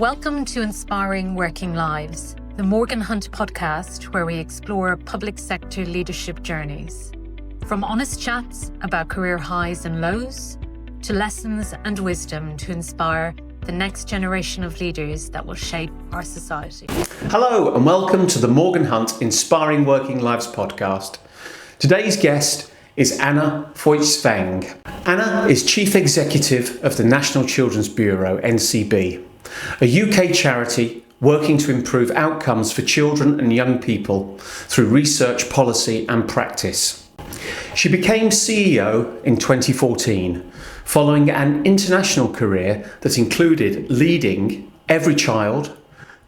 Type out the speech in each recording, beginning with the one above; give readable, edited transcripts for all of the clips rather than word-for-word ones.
Welcome to Inspiring Working Lives, the Morgan Hunt podcast where we explore public sector leadership journeys. From honest chats about career highs and lows, to lessons and wisdom to inspire the next generation of leaders that will shape our society. Hello and welcome to the Morgan Hunt Inspiring Working Lives podcast. Today's guest is Anna Feuchtwang. Anna is Chief Executive of the National Children's Bureau, NCB, a UK charity working to improve outcomes for children and young people through research, policy and practice. She became CEO in 2014, following an international career that included leading Every Child,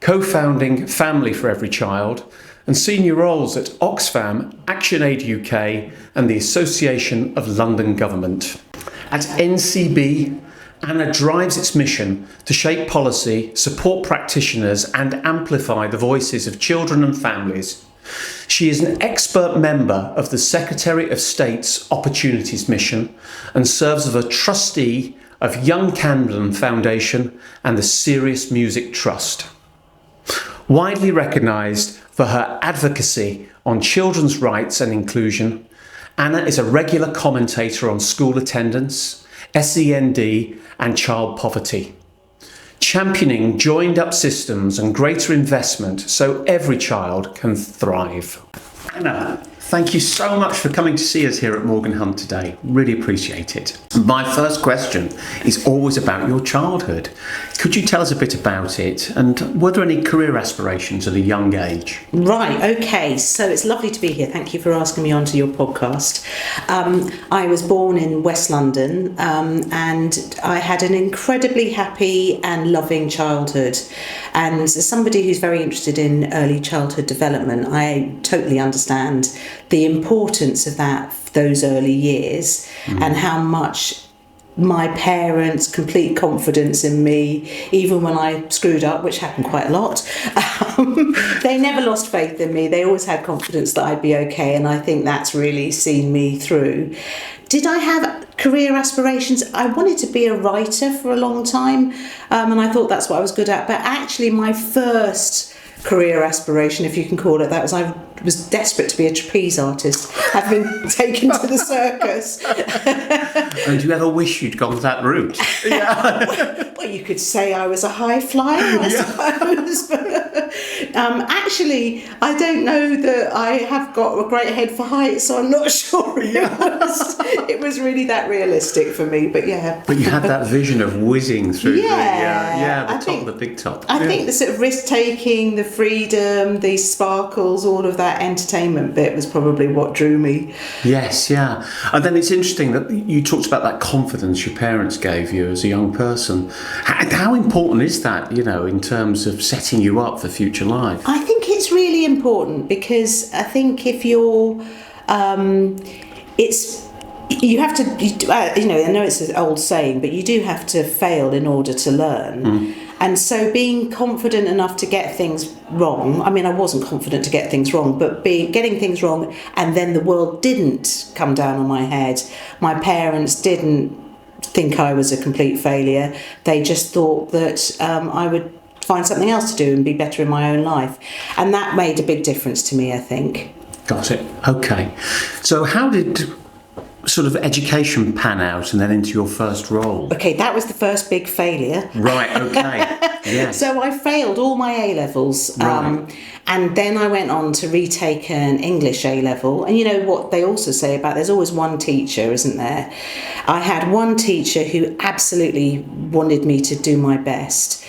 co-founding Family for Every Child, and senior roles at Oxfam, ActionAid UK and the Association of London Government. At NCB, Anna drives its mission to shape policy, support practitioners and amplify the voices of children and families. She is an expert member of the Secretary of State's Opportunities Mission and serves as a trustee of Young Camden Foundation and the Serious Music Trust. Widely recognised for her advocacy on children's rights and inclusion, Anna is a regular commentator on school attendance, SEND and child poverty, championing joined-up systems and greater investment so every child can thrive. Anna, thank you so much for coming to see us here at Morgan Hunt today. Really appreciate it. My first question is always about your childhood. Could you tell us a bit about it, and were there any career aspirations at a young age? Right, okay, so it's lovely to be here. Thank you for asking me onto your podcast. I was born in West London and I had an incredibly happy and loving childhood. And as somebody who's very interested in early childhood development, I totally understand the importance of those early years and how much my parents' complete confidence in me, even when I screwed up, which happened quite a lot, they never lost faith in me. They always had confidence that I'd be okay, and I think that's really seen me through. Did I have career aspirations? I wanted to be a writer for a long time, and I thought that's what I was good at. But actually, my first career aspiration, if you can call it that, I was desperate to be a trapeze artist, having been taken to the circus. And do you ever wish you'd gone that route? Yeah. Well, you could say I was a high flyer, I suppose. Actually, I don't know that I have got a great head for heights, so I'm not sure it was really that realistic for me, but yeah. But you had that vision of whizzing through the big top. I think the sort of risk-taking, the freedom, the sparkles, all of that entertainment bit was probably what drew me. Yes, yeah. And then it's interesting that you talked about that confidence your parents gave you as a young person. How important is that, in terms of setting you up for future life? I think it's really important because I think if you're, you have to, I know it's an old saying, but you do have to fail in order to learn. And so being confident enough to get things wrong, I mean, I wasn't confident to get things wrong, but getting things wrong and then the world didn't come down on my head. My parents didn't think I was a complete failure. They just thought that I would find something else to do and be better in my own life. And that made a big difference to me, I think. Got it. Okay. So how did sort of education pan out and then into your first role? Okay, that was the first big failure. Right, okay. Yes. So I failed all my A-levels. Right. And then I went on to retake an English A-level. And you know what they also say about there's always one teacher, isn't there? I had one teacher who absolutely wanted me to do my best.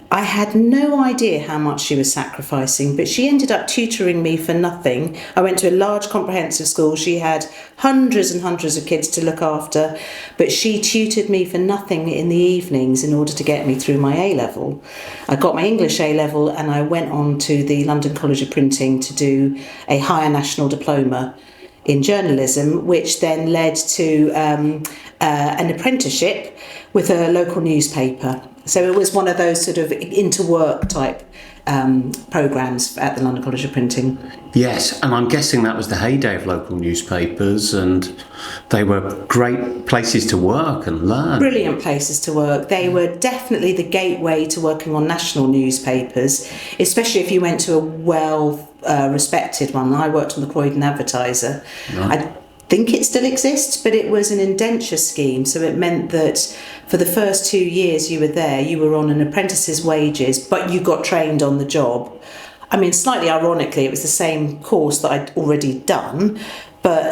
I had no idea how much she was sacrificing, but she ended up tutoring me for nothing. I went to a large comprehensive school. She had hundreds and hundreds of kids to look after, but she tutored me for nothing in the evenings in order to get me through my A-level. I got my English A-level and I went on to the London College of Printing to do a higher national diploma in journalism, which then led to an apprenticeship with a local newspaper. So it was one of those sort of interwork type programmes at the London College of Printing. Yes, and I'm guessing that was the heyday of local newspapers, and they were great places to work and learn. Brilliant places to work. They were definitely the gateway to working on national newspapers, especially if you went to a well-respected one. I worked on the Croydon Advertiser. Right. I think it still exists, but it was an indenture scheme, so it meant that for the first 2 years you were there, you were on an apprentice's wages, but you got trained on the job. I mean, slightly ironically, it was the same course that I'd already done, but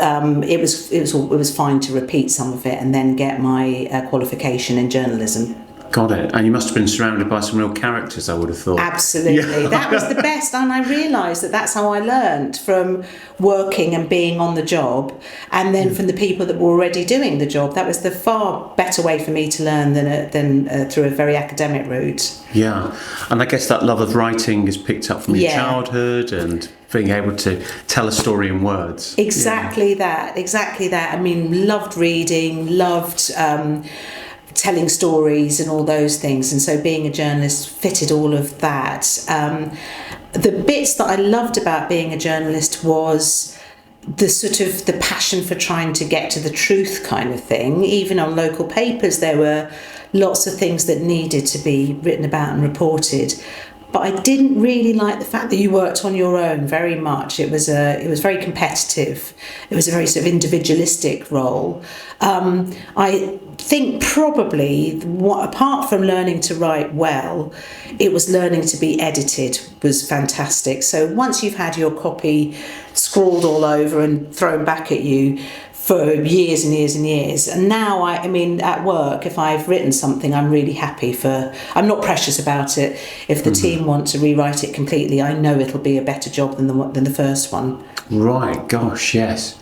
it was fine to repeat some of it and then get my qualification in journalism. Got it. And you must have been surrounded by some real characters, I would have thought. Absolutely. Yeah. That was the best. And I realised that that's how I learned, from working and being on the job, and then from the people that were already doing the job. That was the far better way for me to learn than through a very academic route. Yeah. And I guess that love of writing is picked up from your childhood and being able to tell a story in words. Exactly that. I mean, loved reading, loved telling stories and all those things, and so being a journalist fitted all of that. The bits that I loved about being a journalist was the sort of the passion for trying to get to the truth kind of thing. Even on local papers there were lots of things that needed to be written about and reported, but I didn't really like the fact that you worked on your own very much. It was very competitive. It was a very sort of individualistic role. I think probably apart from learning to write well, it was learning to be edited was fantastic. So once you've had your copy scrawled all over and thrown back at you for years and years and years, and now I mean at work, if I've written something, I'm really happy I'm not precious about it. If the team want to rewrite it completely, I know it'll be a better job than the first one. Right, gosh, yes.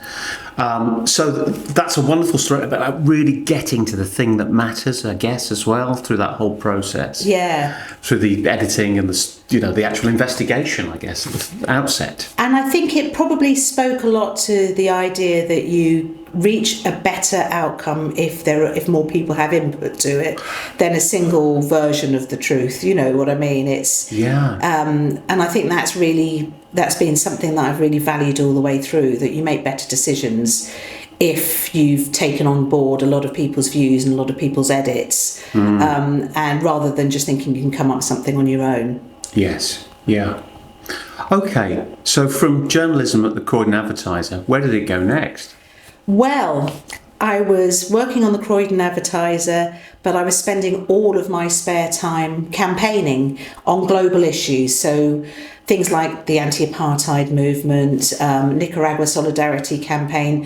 So that's a wonderful story about really getting to the thing that matters, I guess, as well, through that whole process. Yeah. Through the editing and the actual investigation, I guess, at the outset. And I think it probably spoke a lot to the idea that you reach a better outcome if more people have input to it than a single version of the truth. You know what I mean? And I think that's been something that I've really valued all the way through, that you make better decisions if you've taken on board a lot of people's views and a lot of people's edits, and rather than just thinking you can come up with something on your own. Yes, yeah. Okay, so from journalism at the Croydon Advertiser, where did it go next? Well, I was working on the Croydon Advertiser, but I was spending all of my spare time campaigning on global issues. So things like the anti-apartheid movement, Nicaragua Solidarity Campaign,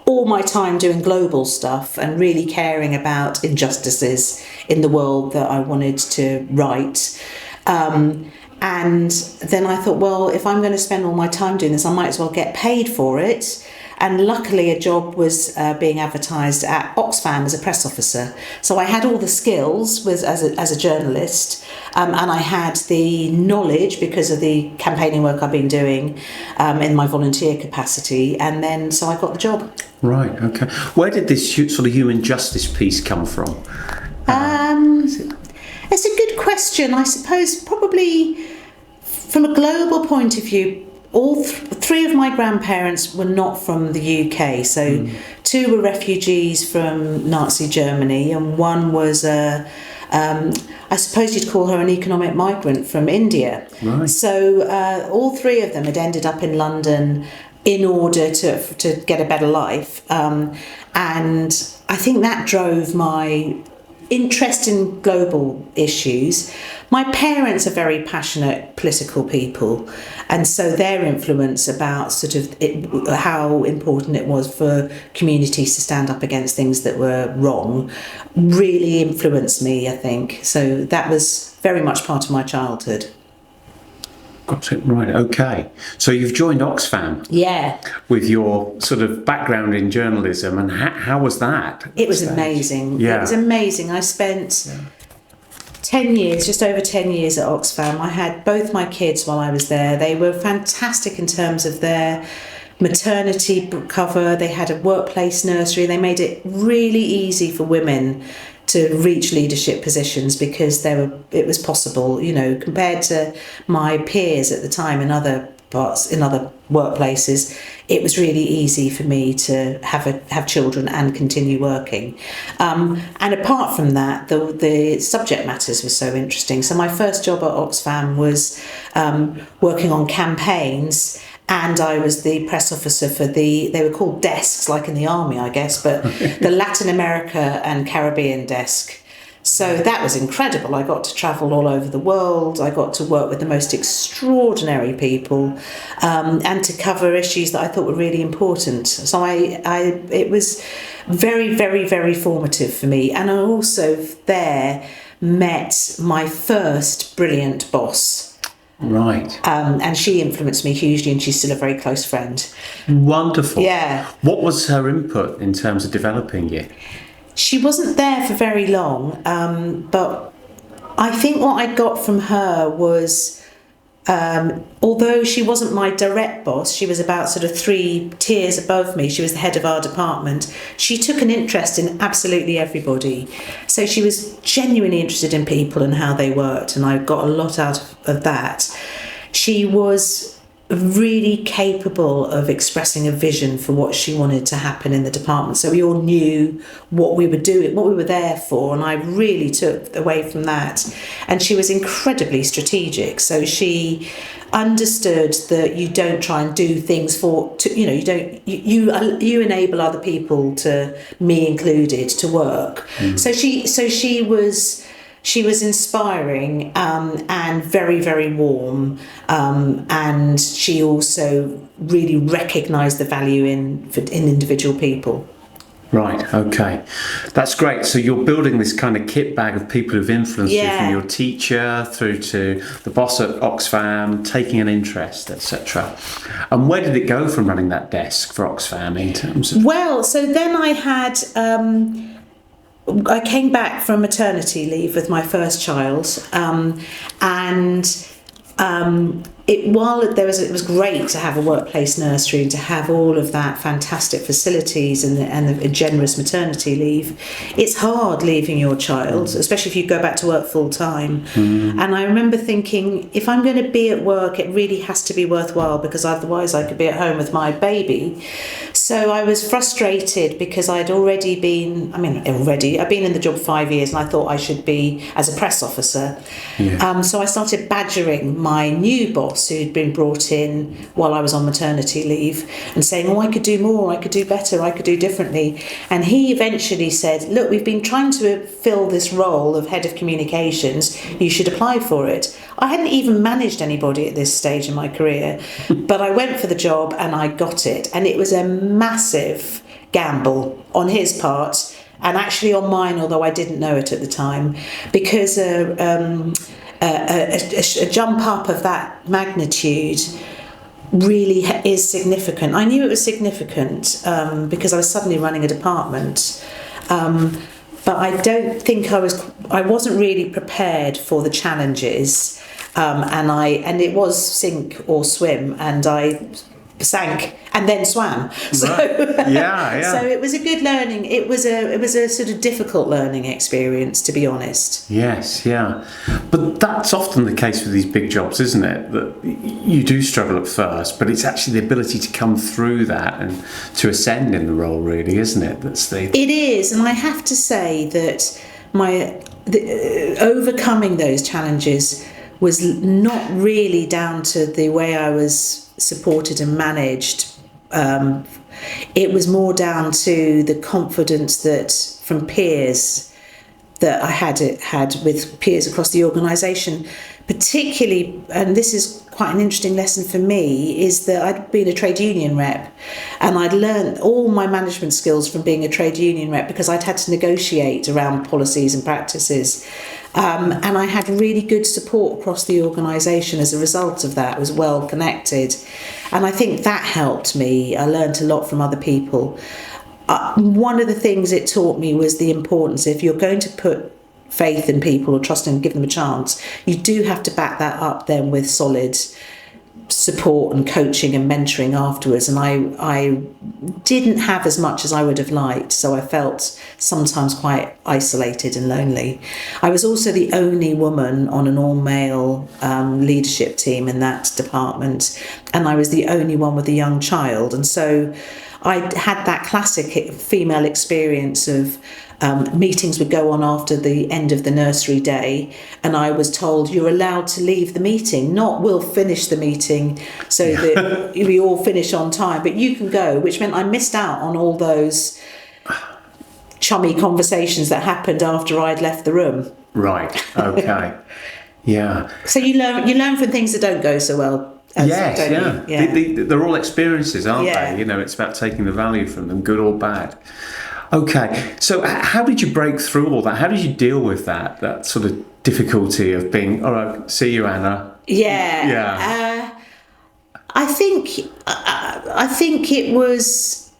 all my time doing global stuff and really caring about injustices in the world that I wanted to right. And then I thought, well, if I'm going to spend all my time doing this, I might as well get paid for it. And luckily a job was being advertised at Oxfam as a press officer. So I had all the skills as a journalist, and I had the knowledge because of the campaigning work I've been doing in my volunteer capacity. And then so I got the job. Right, okay. Where did this sort of human justice piece come from? It's a good question. I suppose probably from a global point of view, all three of my grandparents were not from the UK. So two were refugees from Nazi Germany, and one was I suppose you'd call her an economic migrant from India. Right. So all three of them had ended up in London in order to get a better life. And I think that drove my interest in global issues. My parents are very passionate political people, and so their influence about sort of how important it was for communities to stand up against things that were wrong really influenced me, I think. So that was very much part of my childhood. Got it, right, okay. So you've joined Oxfam. Yeah. With your sort of background in journalism, and how was that? It was amazing. Yeah. It was amazing. I spent 10 years, just over 10 years at Oxfam. I had both my kids while I was there. They were fantastic in terms of their maternity cover, they had a workplace nursery. They made it really easy for women to reach leadership positions because it was possible, compared to my peers at the time in other workplaces. It was really easy for me to have children and continue working. And apart from that, the subject matters were so interesting. So my first job at Oxfam was working on campaigns, and I was the press officer for they were called desks, like in the army, I guess, but the Latin America and Caribbean desk. So that was incredible. I got to travel all over the world. I got to work with the most extraordinary people, and to cover issues that I thought were really important. So it was very, very, very formative for me. And I also there met my first brilliant boss. Right. And she influenced me hugely, and she's still a very close friend. Wonderful. Yeah. What was her input in terms of developing you? She wasn't there for very long, but I think what I got from her was, although she wasn't my direct boss, she was about sort of 3 tiers above me. She was the head of our department. She took an interest in absolutely everybody. So she was genuinely interested in people and how they worked, and I got a lot out of that. She was really capable of expressing a vision for what she wanted to happen in the department. So we all knew what we were doing, what we were there for, and I really took away from that. And she was incredibly strategic. So she understood that you don't try and do things you enable other people, to me included, to work. So she was inspiring, and very, very warm, and she also really recognised the value in individual people. Right, okay. That's great. So you're building this kind of kit bag of people who've influenced you, from your teacher through to the boss at Oxfam, taking an interest, etc. And where did it go from running that desk for Oxfam in terms of... Well, so then I had... I came back from maternity leave with my first child, it was great to have a workplace nursery and to have all of that fantastic facilities and the generous maternity leave. It's hard leaving your child, especially if you go back to work full time. And I remember thinking, if I'm going to be at work, it really has to be worthwhile, because otherwise I could be at home with my baby. So I was frustrated because I'd been in the job 5 years, and I thought I should be as a press officer. So I started badgering my new boss, who'd been brought in while I was on maternity leave, and saying, I could do more, I could do better, I could do differently. And he eventually said, look, we've been trying to fill this role of head of communications, you should apply for it. I hadn't even managed anybody at this stage in my career, but I went for the job and I got it. And it was a massive gamble on his part, and actually on mine, although I didn't know it at the time, because a jump up of that magnitude really is significant. I knew it was significant because I was suddenly running a department, but I don't think I wasn't really prepared for the challenges, and it was sink or swim, and I sank and then swam. So so it was a good learning. It was a sort of difficult learning experience, to be honest. Yes, yeah. But that's often the case with these big jobs, isn't it? That you do struggle at first, but it's actually the ability to come through that and to ascend in the role, really, isn't it? It is, and I have to say that overcoming those challenges was not really down to the way I was supported and managed. It was more down to the confidence that from peers that I had with peers across the organisation, particularly, and this is quite an interesting lesson for me, is that I'd been a trade union rep, and I'd learned all my management skills from being a trade union rep, because I'd had to negotiate around policies and practices. And I had really good support across the organisation as a result of that. I was well connected. And I think that helped me. I learned a lot from other people. One of the things it taught me was the importance, if you're going to put faith in people or trust and give them a chance, you do have to back that up then with solid support and coaching and mentoring afterwards, and I didn't have as much as I would have liked, so I felt sometimes quite isolated and lonely. I was also the only woman on an all-male leadership team in that department, and I was the only one with a young child, and so I had that classic female experience of meetings would go on after the end of the nursery day, and I was told, you're allowed to leave the meeting, not we'll finish the meeting so that we all finish on time, but you can go, which meant I missed out on all those chummy conversations that happened after I'd left the room. Right, okay. Yeah. So you learn from things that don't go so well. Yes, yeah. They're all experiences, aren't they? You know, it's about taking the value from them, good or bad. Okay, so how did you break through all that? How did you deal with that sort of difficulty of being, all right, see you, Anna? I think it was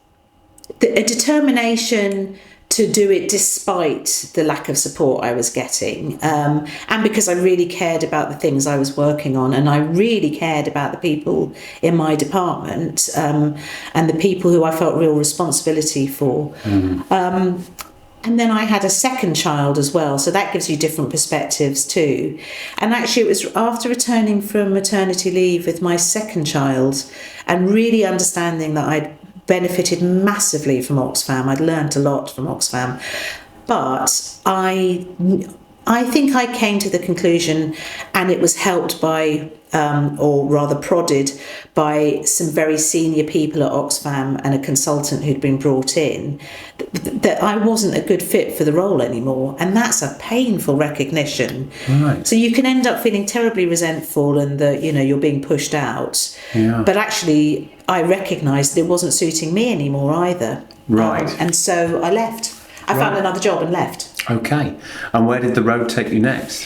a determination to do it despite the lack of support I was getting, and because I really cared about the things I was working on, and I really cared about the people in my department, and the people who I felt real responsibility for. And then I had a second child as well, so that gives you different perspectives too. And actually it was after returning from maternity leave with my second child and really understanding that I'd benefited massively from Oxfam. I'd learned a lot from Oxfam, but I think I came to the conclusion, and it was helped by, or rather prodded by some very senior people at Oxfam and a consultant who'd been brought in, that I wasn't a good fit for the role anymore. And that's a painful recognition. Right. So you can end up feeling terribly resentful and that, you're being pushed out. Yeah. But actually, I recognised that it wasn't suiting me anymore either. Right. And so I left. I found another job and left. Okay. And where did the road take you next?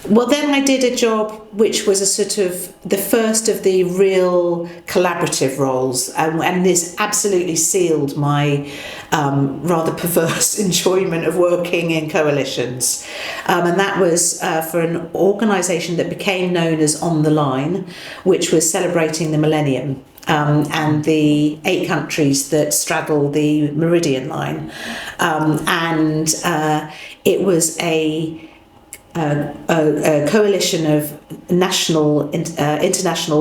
Well, then I did a job which was a sort of the first of the real collaborative roles, and this absolutely sealed my rather perverse enjoyment of working in coalitions. And that was for an organisation that became known as On the Line, which was celebrating the millennium. And the 8 countries that straddle the Meridian line, and it was a coalition of international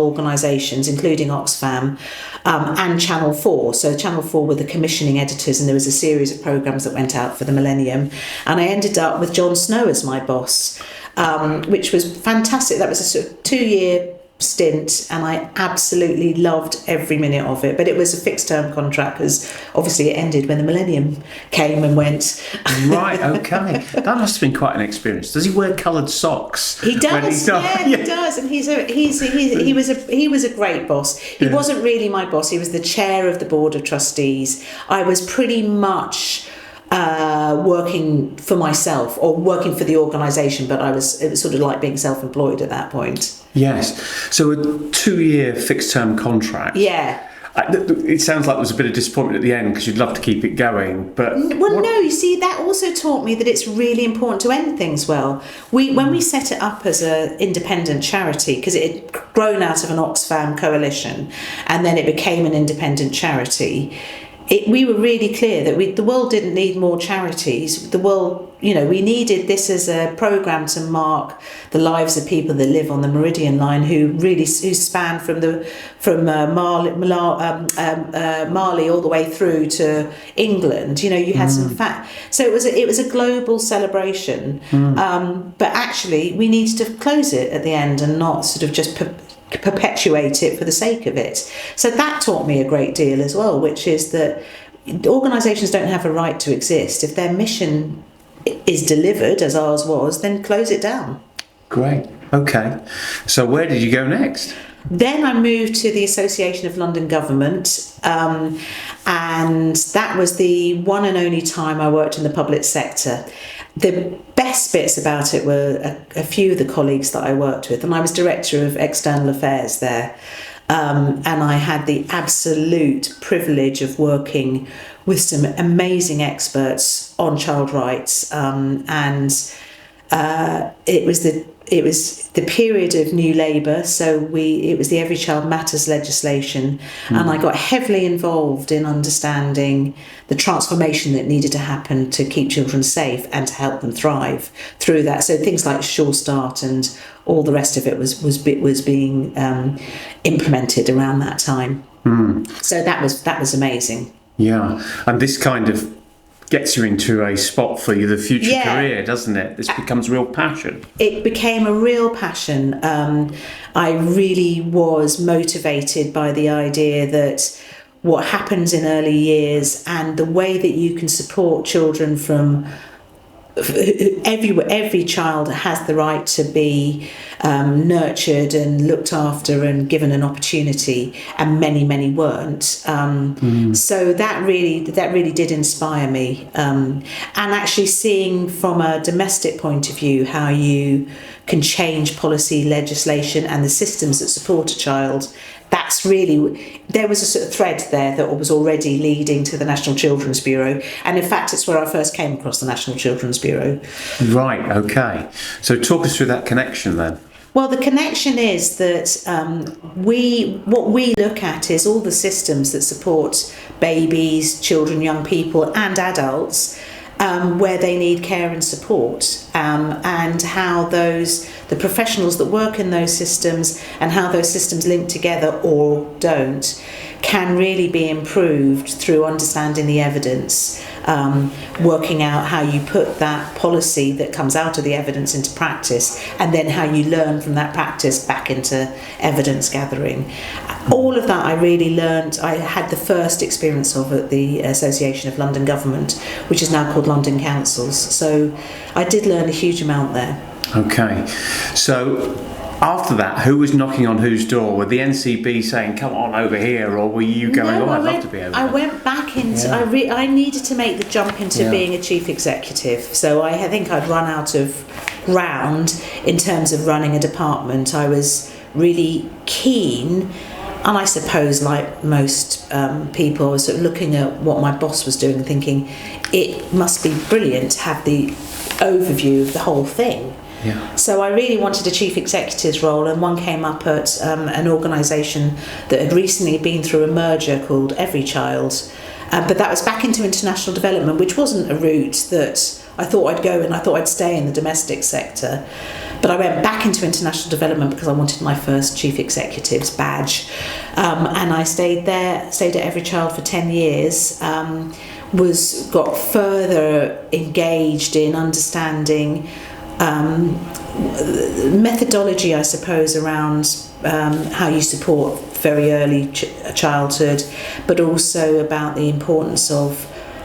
organisations, including Oxfam, and Channel 4. So Channel 4 were the commissioning editors, and there was a series of programmes that went out for the millennium. And I ended up with Jon Snow as my boss, which was fantastic. That was a sort of 2-year stint, and I absolutely loved every minute of it, but it was a fixed term contract because obviously it ended when the millennium came and went. Right, okay. That must have been quite an experience. Does he wear coloured socks? He does. He does, and he was a great boss. He wasn't really my boss. He was the chair of the board of trustees. I was pretty much working for myself or working for the organisation, but it was sort of like being self-employed at that point. Yes. So a 2-year fixed-term contract. Yeah. It sounds like there was a bit of disappointment at the end because you'd love to keep it going, but... Well, no, you see, that also taught me that it's really important to end things well. When we set it up as an independent charity, because it had grown out of an Oxfam coalition, and then it became an independent charity, we were really clear that the world didn't need more charities. The world, we needed this as a programme to mark the lives of people that live on the Meridian line who span from Mali all the way through to England. You had some fact. So it was a global celebration. But actually, we needed to close it at the end and not sort of just perpetuate it for the sake of it. So that taught me a great deal as well, which is that organisations don't have a right to exist. If their mission is delivered, as ours was, then close it down. Great. Okay. So where did you go next? Then I moved to the Association of London Government, and that was the one and only time I worked in the public sector. The best bits about it were a few of the colleagues that I worked with, and I was Director of External Affairs there, and I had the absolute privilege of working with some amazing experts on child rights, and it was the it was the period of New Labour, so it was the Every Child Matters legislation, and I got heavily involved in understanding the transformation that needed to happen to keep children safe and to help them thrive through that. So things like Sure Start and all the rest of it was being implemented around that time. So that was amazing. Yeah, and this kind of gets you into a spot for the future career, doesn't it? This becomes real passion. It became a real passion. I really was motivated by the idea that what happens in early years and the way that you can support children from every child has the right to be nurtured and looked after and given an opportunity, and many weren't. So that really did inspire me. And actually seeing from a domestic point of view how you can change policy, legislation, and the systems that support a child. That's really, there was a sort of thread there that was already leading to the National Children's Bureau. And in fact, it's where I first came across the National Children's Bureau. Right, okay. So talk us through that connection then. Well, the connection is that what we look at is all the systems that support babies, children, young people and adults where they need care and support, and how the professionals that work in those systems and how those systems link together or don't can really be improved through understanding the evidence, working out how you put that policy that comes out of the evidence into practice, and then how you learn from that practice back into evidence gathering. All of that I really learned. I had the first experience of at the Association of London Government, which is now called London Councils. So I did learn a huge amount there. Okay, so after that, who was knocking on whose door? Were the NCB saying, come on over here, or were you going, I'd love to be over there? I went back into, I needed to make the jump into being a chief executive. So I think I'd run out of ground in terms of running a department. I was really keen, and I suppose like most people, I was sort of looking at what my boss was doing and thinking, it must be brilliant to have the overview of the whole thing. Yeah. So I really wanted a chief executive's role, and one came up at an organisation that had recently been through a merger called Every Child, but that was back into international development, which wasn't a route that I thought I'd go in. I thought I'd stay in the domestic sector, but I went back into international development because I wanted my first chief executive's badge, and I stayed at Every Child for 10 years. Got further engaged in understanding methodology, I suppose, around how you support very early childhood, but also about the importance of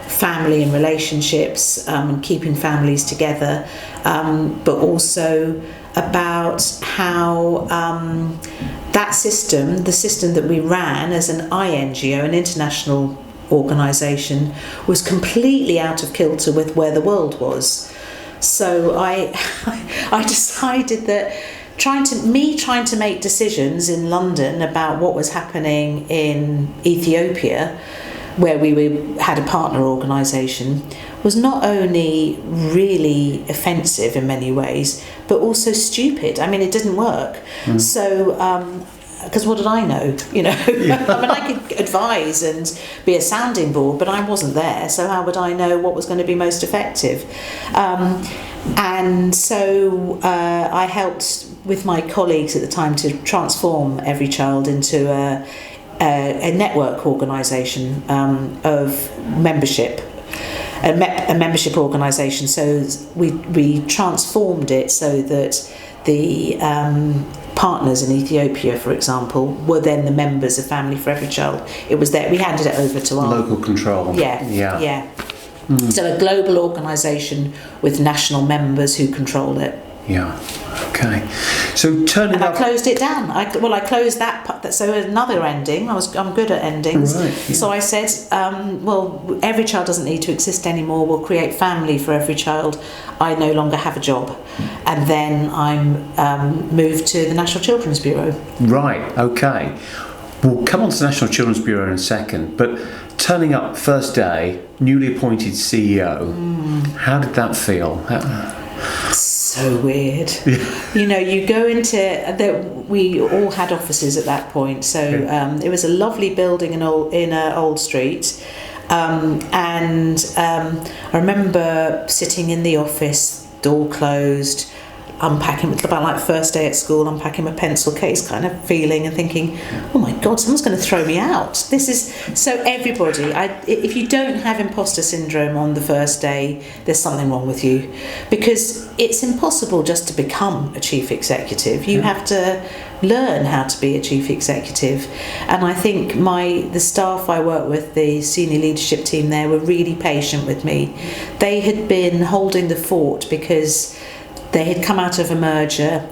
family and relationships and keeping families together, but also about how that system, the system that we ran as an INGO, an international organisation, was completely out of kilter with where the world was. So I decided that trying to make decisions in London about what was happening in Ethiopia, where we had a partner organisation, was not only really offensive in many ways, but also stupid. I mean, it didn't work. So because what did I know? Yeah. I mean, I could advise and be a sounding board, but I wasn't there, so how would I know what was going to be most effective? And so I helped with my colleagues at the time to transform Every Child into a network organisation of membership. A membership organisation. So we transformed it so that the partners in Ethiopia, for example, were then the members of Family for Every Child. It was there. We handed it over to our local control. Yeah. So a global organisation with national members who control it. Yeah. Okay. So turning I closed it down. I closed that. So another ending. I'm good at endings. Right, yeah. So I said, well, Every Child doesn't need to exist anymore. We'll create Family for Every Child. I no longer have a job, and then I'm moved to the National Children's Bureau. Right. Okay. We'll come on to the National Children's Bureau in a second, but turning up first day, newly appointed CEO. How did that feel? So so weird. You go into we all had offices at that point, so it was a lovely building in Old Street, and I remember sitting in the office, door closed, unpacking, about like first day at school, unpacking my pencil case kind of feeling and thinking, oh my God, someone's going to throw me out. This is, so everybody, if you don't have imposter syndrome on the first day, there's something wrong with you, because it's impossible just to become a chief executive. You have to learn how to be a chief executive. And I think the staff I worked with, the senior leadership team there, were really patient with me. They had been holding the fort because they had come out of a merger,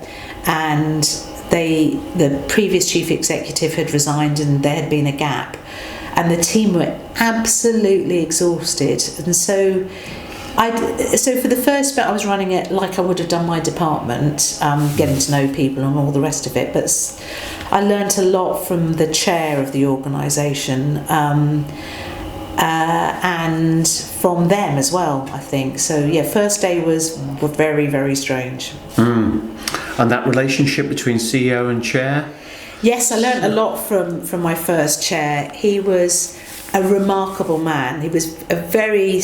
and the previous chief executive had resigned, and there had been a gap, and the team were absolutely exhausted. And so for the first bit, I was running it like I would have done my department, getting to know people and all the rest of it. But I learnt a lot from the chair of the organisation. And from them as well, I think. So first day was very, very strange. And that relationship between CEO and chair? Yes, I learned a lot from my first chair. He was a remarkable man. He was a very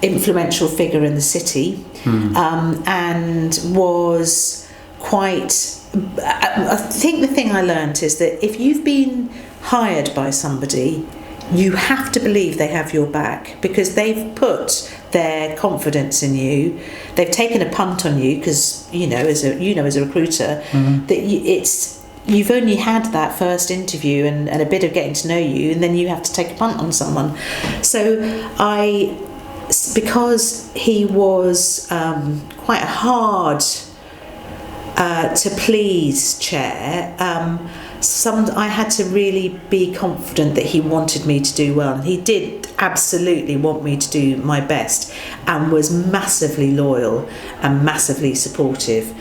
influential figure in the city, and was quite... I think the thing I learned is that if you've been hired by somebody, you have to believe they have your back, because they've put their confidence in you. They've taken a punt on you, because as a recruiter, that you've only had that first interview and a bit of getting to know you, and then you have to take a punt on someone. So because he was quite a hard to please chair, I had to really be confident that he wanted me to do well, and he did absolutely want me to do my best, and was massively loyal and massively supportive.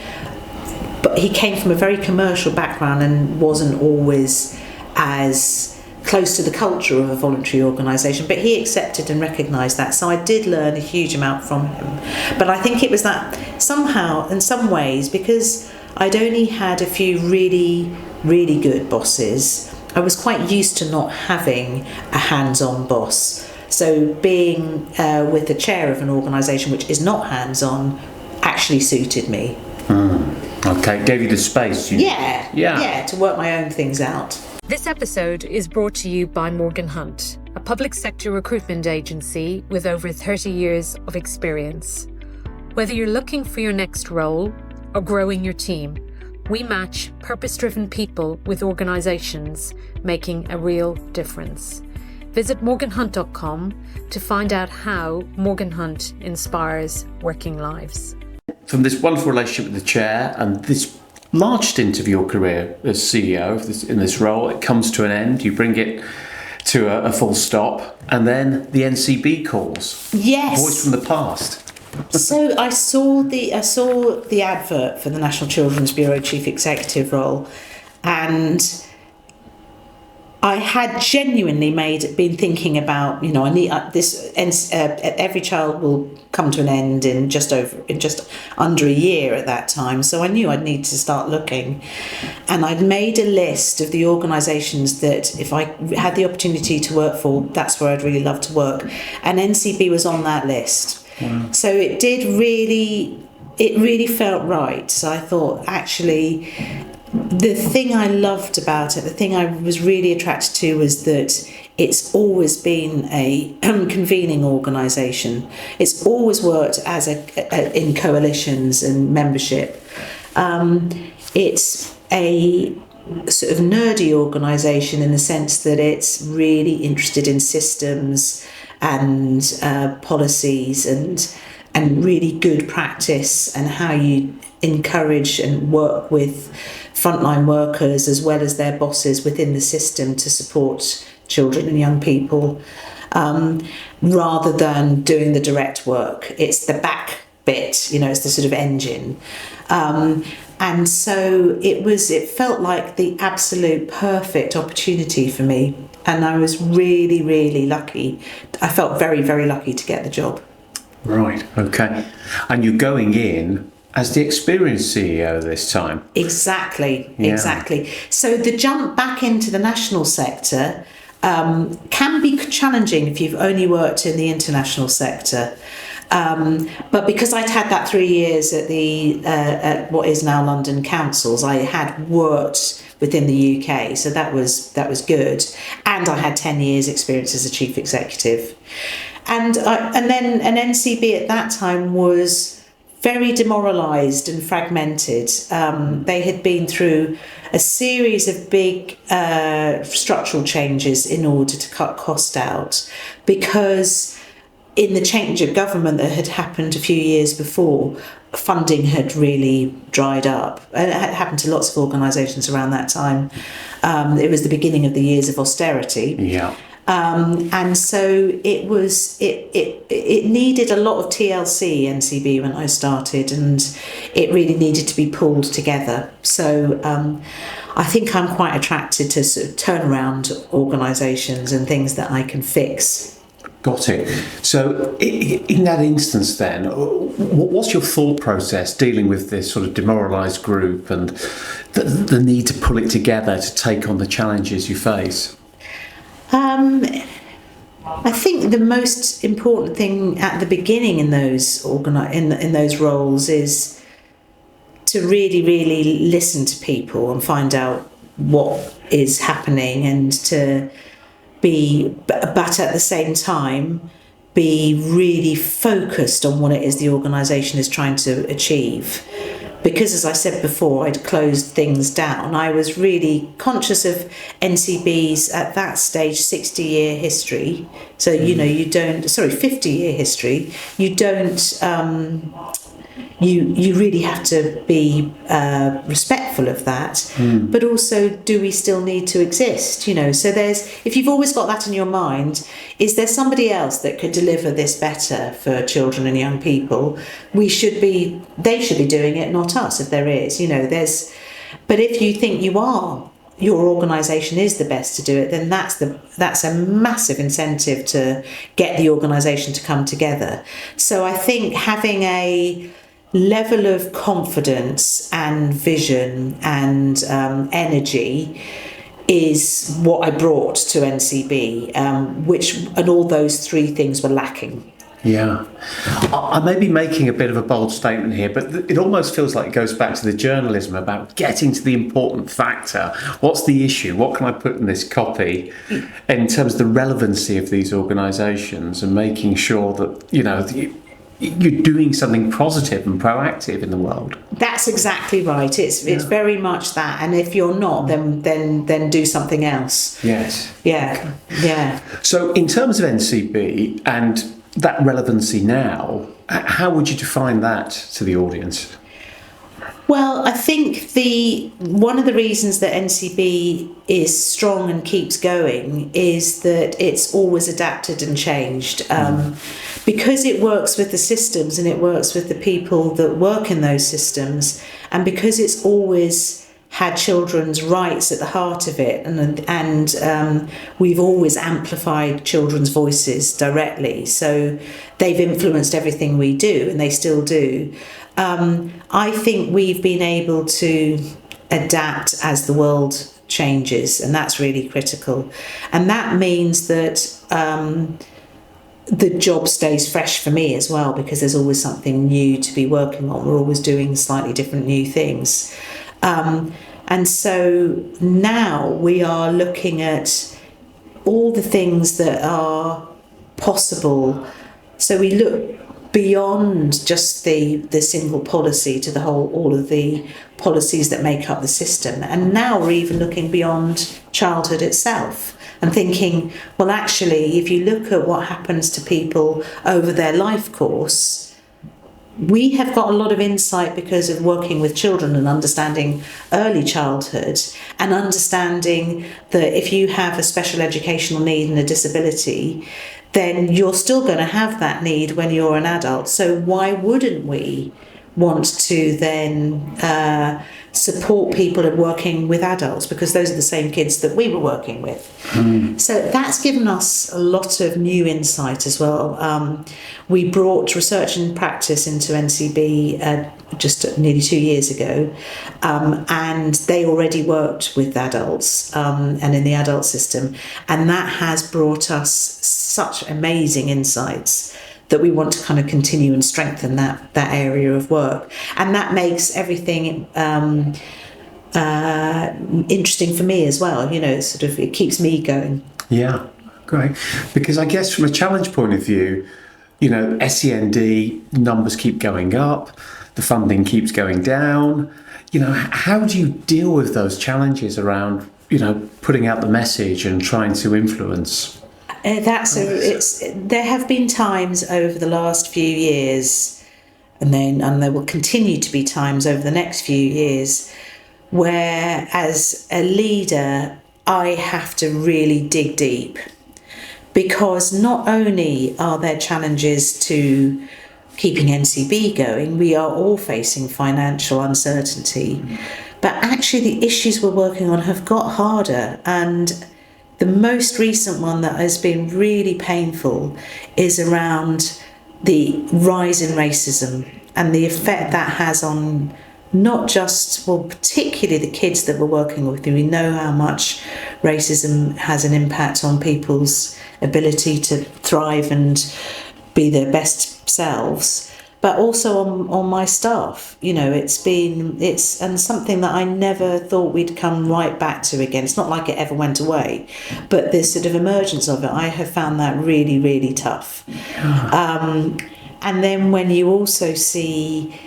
But he came from a very commercial background and wasn't always as close to the culture of a voluntary organisation, but he accepted and recognised that. So I did learn a huge amount from him. But I think it was that somehow, in some ways, because I'd only had a few really, really good bosses, I was quite used to not having a hands-on boss. So being with the chair of an organisation which is not hands-on actually suited me. Okay, gave you the space. To work my own things out. This episode is brought to you by Morgan Hunt, a public sector recruitment agency with over 30 years of experience. Whether you're looking for your next role or growing your team, we match purpose-driven people with organisations making a real difference. Visit morganhunt.com to find out how Morgan Hunt inspires working lives. From this wonderful relationship with the chair and this large stint of your career as CEO in this role, it comes to an end. You bring it to a full stop, and then the NCB calls. Yes. Voice from the past. So I saw the advert for the National Children's Bureau Chief Executive role, and I had genuinely been thinking about, I need this. Every child will come to an end in just under a year at that time. So I knew I'd need to start looking, and I'd made a list of the organisations that if I had the opportunity to work for, that's where I'd really love to work, and NCB was on that list. Wow. So it really felt right. So I thought, actually, the thing I loved about it, the thing I was really attracted to, was that it's always been a convening organisation. It's always worked as in coalitions and membership. It's a sort of nerdy organisation in the sense that it's really interested in systems and policies and really good practice, and how you encourage and work with frontline workers as well as their bosses within the system to support children and young people, rather than doing the direct work. It's the back bit, it's the sort of engine. And so it felt like the absolute perfect opportunity for me. And I was really, really lucky. I felt very, very lucky to get the job. Right, okay. And you're going in as the experienced CEO this time. Exactly. So the jump back into the national sector can be challenging if you've only worked in the international sector. But because I'd had that 3 years at at what is now London Councils, I had worked within the UK, so that was good, and I had 10 years experience as a chief executive, and then an NCB at that time was very demoralised and fragmented. They had been through a series of big structural changes in order to cut cost out, because in the change of government that had happened a few years before, funding had really dried up. And it had happened to lots of organisations around that time. It was the beginning of the years of austerity. Yeah. And so it needed a lot of TLC NCB when I started, and it really needed to be pulled together. So I think I'm quite attracted to sort of turnaround organisations and things that I can fix. Got it. So in that instance then, what's your thought process dealing with this sort of demoralised group and the need to pull it together to take on the challenges you face? I think the most important thing at the beginning in those in those roles is to really, really listen to people and find out what is happening, and to but at the same time be really focused on what it is the organisation is trying to achieve. Because, as I said before, I'd closed things down. I was really conscious of NCB's, at that stage, 60-year history. So, 50-year history. You don't, you really have to be respectful of that. But also, do we still need to exist? So if you've always got that in your mind, is there somebody else that could deliver this better for children and young people? They should be doing it, not us, if there is. But if you think your organisation is the best to do it, then that's a massive incentive to get the organisation to come together. So I think having a level of confidence and vision and energy is what I brought to NCB, and all those three things were lacking. Yeah. I may be making a bit of a bold statement here, but it almost feels like it goes back to the journalism about getting to the important factor. What's the issue? What can I put in this copy in terms of the relevancy of these organisations, and making sure that, you're doing something positive and proactive in the world. That's exactly right. It's very much that. And if you're not, then do something else. Yes. Yeah. Yeah. So in terms of NCB and that relevancy now, how would you define that to the audience? Well, I think one of the reasons that NCB is strong and keeps going is that it's always adapted and changed. Because it works with the systems and it works with the people that work in those systems, and because it's always had children's rights at the heart of it, and we've always amplified children's voices directly, so they've influenced everything we do, and they still do. I think we've been able to adapt as the world changes, and that's really critical. And that means that the job stays fresh for me as well, because there's always something new to be working on. We're always doing slightly different new things. And so now we are looking at all the things that are possible. So we look beyond just the single policy to all of the policies that make up the system. And now we're even looking beyond childhood itself and thinking, well, actually, if you look at what happens to people over their life course, we have got a lot of insight because of working with children and understanding early childhood, and understanding that if you have a special educational need and a disability, then you're still going to have that need when you're an adult. So why wouldn't we want to then support people in working with adults, because those are the same kids that we were working with. So that's given us a lot of new insight as well. We brought research and practice into NCB just nearly 2 years ago, and they already worked with adults and in the adult system, and that has brought us such amazing insights that we want to kind of continue and strengthen that area of work. And that makes everything interesting for me as well. It keeps me going. Yeah, great. Because I guess from a challenge point of view, SEND numbers keep going up, the funding keeps going down. How do you deal with those challenges around, putting out the message and trying to influence? There have been times over the last few years, and there will continue to be times over the next few years, where as a leader I have to really dig deep, because not only are there challenges to keeping NCB going, we are all facing financial uncertainty, but actually the issues we're working on have got harder. And the most recent one that has been really painful is around the rise in racism and the effect that has on not just, particularly the kids that we're working with. We know how much racism has an impact on people's ability to thrive and be their best selves, but also on my staff. It's something that I never thought we'd come right back to again. It's not like it ever went away, but this sort of emergence of it, I have found that really, really tough. And then when you also see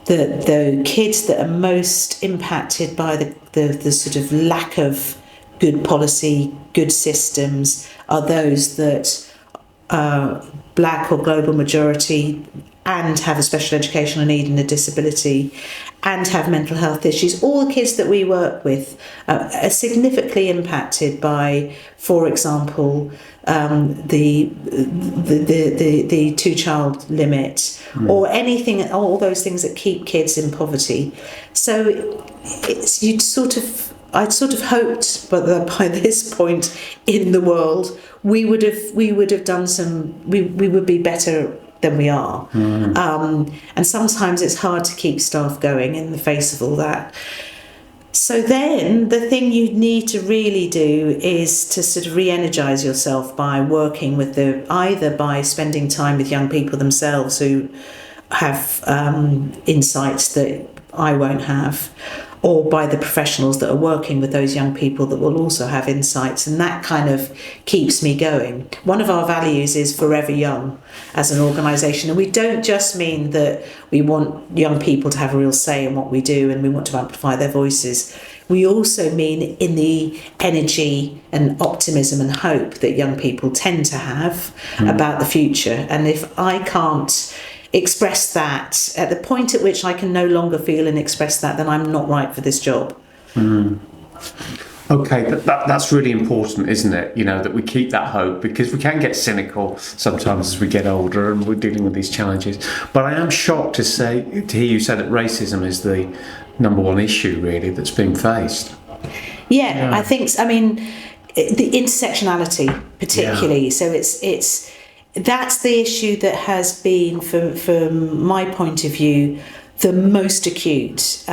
the kids that are most impacted by the sort of lack of good policy, good systems, are those that are black or global majority and have a special educational need and a disability and have mental health issues. All the kids that we work with are significantly impacted by, for example, the 2-child limit, or anything, all those things that keep kids in poverty. So I'd sort of hoped, but that by this point in the world, we would have done we would be better than we are. And sometimes it's hard to keep staff going in the face of all that. So then the thing you need to really do is to sort of re-energise yourself by working with either by spending time with young people themselves who have insights that I won't have, or by the professionals that are working with those young people that will also have insights, and that kind of keeps me going. One of our values is forever young as an organisation, and we don't just mean that we want young people to have a real say in what we do and we want to amplify their voices. We also mean in the energy and optimism and hope that young people tend to have about the future. And if I can't express that at the point at which I can no longer feel and express that, then I'm not right for this job. Okay, that's really important, isn't it? That we keep that hope, because we can get cynical sometimes as we get older and we're dealing with these challenges. But I am shocked to hear you say that racism is the number one issue really that's being faced. Yeah. I think, the intersectionality particularly. So that's the issue that has been, from my point of view, the most acute,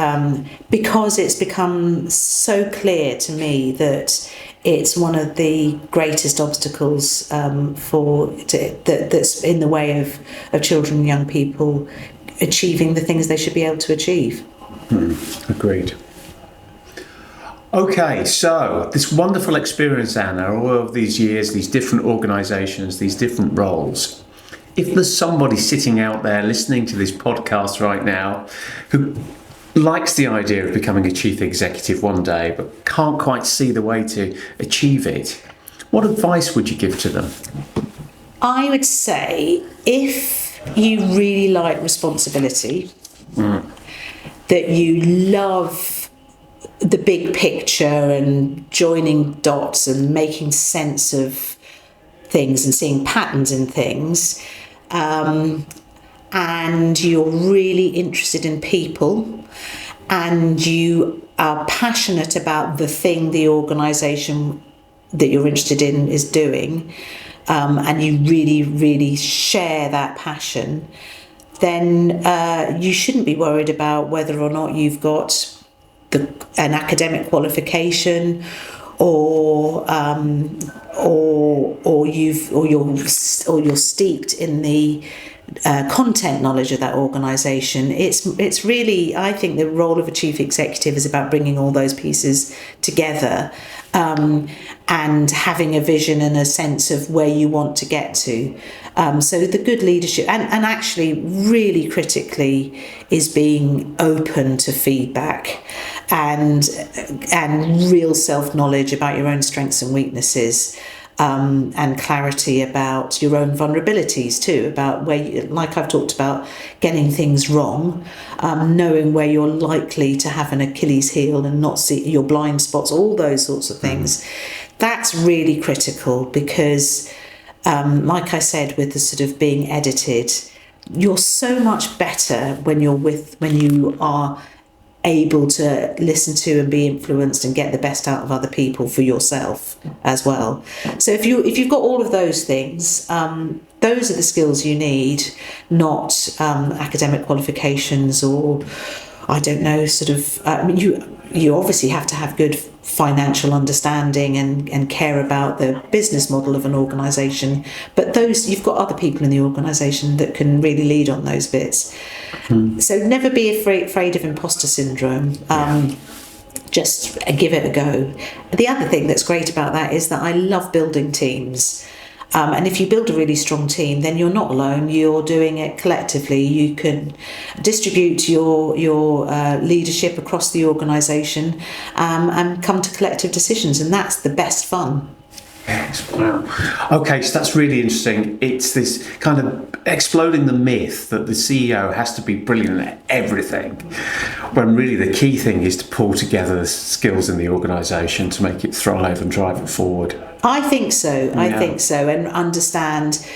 because it's become so clear to me that it's one of the greatest obstacles that's in the way of children and young people achieving the things they should be able to achieve. Agreed. Okay, so this wonderful experience, Anna, all of these years, these different organisations, these different roles. If there's somebody sitting out there listening to this podcast right now who likes the idea of becoming a chief executive one day but can't quite see the way to achieve it, what advice would you give to them? I would say, if you really like responsibility, that you love the big picture and joining dots and making sense of things and seeing patterns in things, and you're really interested in people, and you are passionate about the thing the organisation that you're interested in is doing, and you really, really share that passion, then you shouldn't be worried about whether or not you've got an academic qualification or you're steeped in the content knowledge of that organisation. It's really, I think, the role of a chief executive is about bringing all those pieces together, and having a vision and a sense of where you want to get to. So the good leadership, and actually really critically, is being open to feedback and real self-knowledge about your own strengths and weaknesses. And clarity about your own vulnerabilities too, about where, like I've talked about, getting things wrong, knowing where you're likely to have an Achilles heel and not see your blind spots, all those sorts of things. That's really critical because, like I said, with the sort of being edited, you're so much better when you are able to listen to and be influenced and get the best out of other people for yourself as well. So if you've got all of those things, those are the skills you need, not academic qualifications or, I don't know, sort of. You obviously have to have good financial understanding and care about the business model of an organisation, but you've got other people in the organisation that can really lead on those bits. So never be afraid of imposter syndrome. Just give it a go. The other thing that's great about that is that I love building teams. And if you build a really strong team, then you're not alone, you're doing it collectively. You can distribute your leadership across the organisation, and come to collective decisions, and that's the best fun. Yes, wow. Okay, so that's really interesting. It's this kind of exploding the myth that the CEO has to be brilliant at everything, when really the key thing is to pull together the skills in the organisation to make it thrive and drive it forward. I think so. I think so, and understand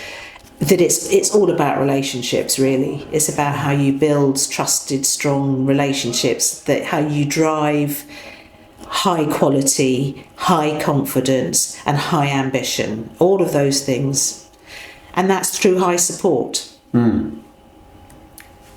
that it's all about relationships, really. It's about how you build trusted, strong relationships, that how you drive high quality, high confidence and high ambition, all of those things. And that's through high support.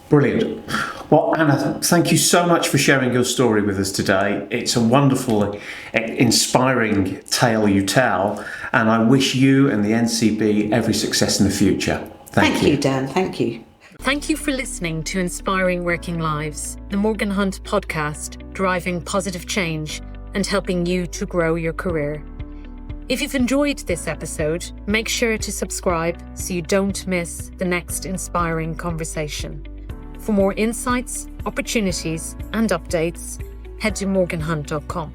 Brilliant. Well, Anna, thank you so much for sharing your story with us today. It's a wonderful, inspiring tale you tell, and I wish you and the NCB every success in the future. Thank you, Dan. Thank you. Thank you for listening to Inspiring Working Lives, the Morgan Hunt podcast, driving positive change and helping you to grow your career. If you've enjoyed this episode, make sure to subscribe so you don't miss the next inspiring conversation. For more insights, opportunities, and updates, head to morganhunt.com.